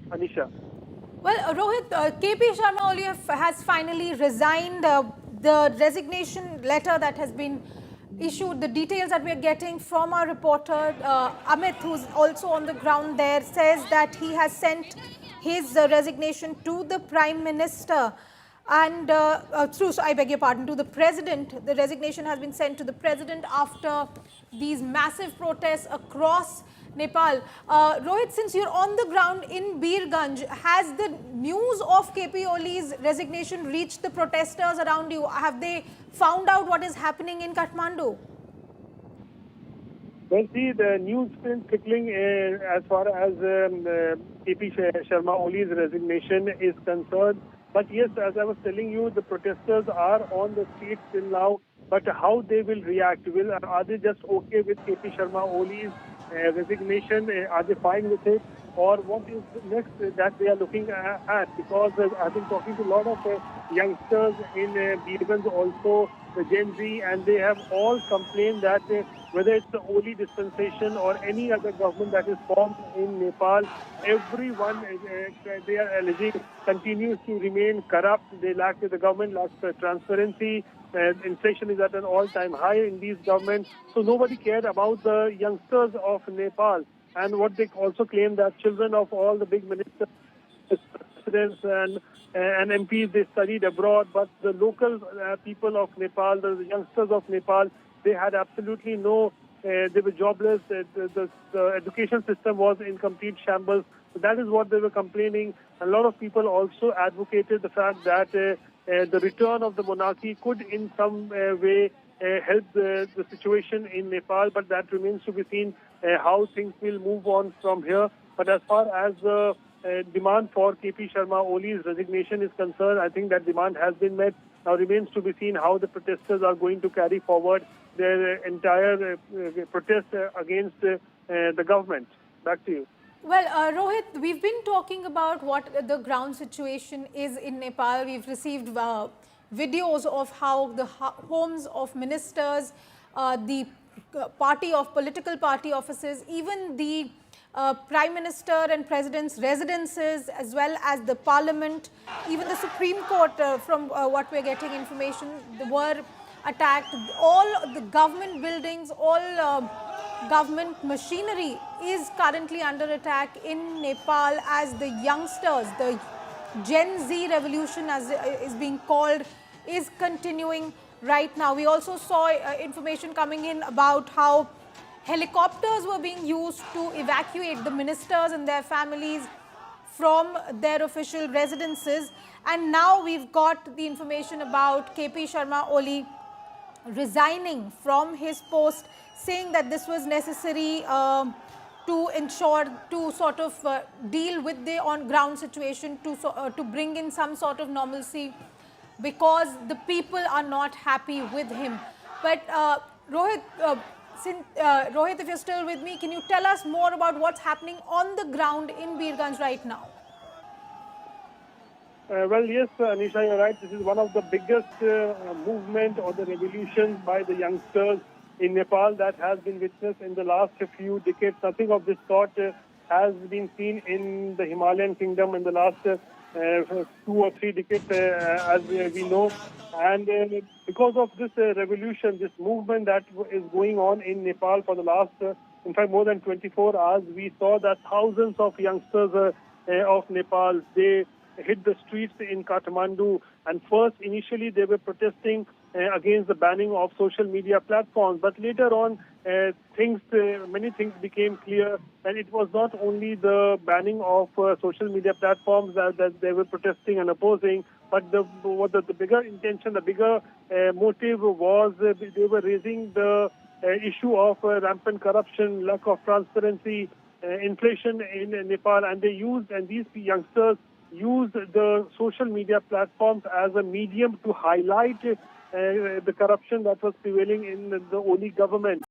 Anisha. Well, Rohit, KP Sharma Oli has finally resigned. The resignation letter that has been issued, the details that we are getting from our reporter Amit, who's also on the ground there, says that he has sent his resignation to the Prime Minister and so I beg your pardon, to the President. The resignation has been sent to the President after these massive protests across Nepal. Rohit, since you're on the ground in birganj, has the news of KP Oli's resignation reached the protesters around you? Have they found out what is happening in Kathmandu? Well, see, the news been trickling as far as KP Sharma Oli's resignation is concerned. But yes, as I was telling you, the protesters are on the streets till now. But how they will react? Are they just okay with KP Sharma Oli's resignation? Are they fine with it? Or what is next that they are looking at? Because I've been talking to a lot of youngsters in Birganj also, the Gen Z, and they have all complained that whether it's the Oli dispensation or any other government that is formed in Nepal, everyone they are alleging continues to remain corrupt. The government lacks transparency. Inflation is at an all-time high in these governments. So nobody cared about the youngsters of Nepal. And what they also claim that children of all the big ministers, presidents and MPs, they studied abroad, but the local people of Nepal, the youngsters of Nepal, they had absolutely no, they were jobless, the education system was in complete shambles. So that is what they were complaining. A lot of people also advocated the fact that the return of the monarchy could in some way help the situation in Nepal, but that remains to be seen how things will move on from here. But as far as the demand for KP Sharma Oli's resignation is concerned, I think that demand has been met. Now remains to be seen how the protesters are going to carry forward their entire protest against the government. Back to you. Well, Rohit, we've been talking about what the ground situation is in Nepal. We've received videos of how the homes of ministers, the political party offices, even the Prime Minister and President's residences, as well as the Parliament, even the Supreme Court, from what we're getting information, were attacked. All the government buildings, all government machinery is currently under attack in Nepal as the youngsters, the Gen Z revolution as is being called, is continuing right now. We also saw information coming in about how helicopters were being used to evacuate the ministers and their families from their official residences. And now we've got the information about KP Sharma Oli resigning from his post, saying that this was necessary to ensure, to sort of deal with the on-ground situation, to bring in some sort of normalcy, because the people are not happy with him. But Rohit, Rohit, if you're still with me, can you tell us more about what's happening on the ground in birganj right now? Well, yes, Anisha, you're right. This is one of the biggest movement or the revolutions by the youngsters in Nepal that has been witnessed in the last few decades. Nothing of this sort has been seen in the Himalayan kingdom in the last 2 or 3 decades, as we know. And because of this revolution, this movement that is going on in Nepal for the last, in fact, more than 24 hours, we saw that thousands of youngsters of Nepal, they hit the streets in Kathmandu. And first, initially, they were protesting against the banning of social media platforms. But later on, many things became clear. And it was not only the banning of social media platforms that they were protesting and opposing, but the bigger intention, the bigger motive was they were raising the issue of rampant corruption, lack of transparency, inflation in Nepal. And these youngsters used the social media platforms as a medium to highlight the corruption that was prevailing in the Oli government.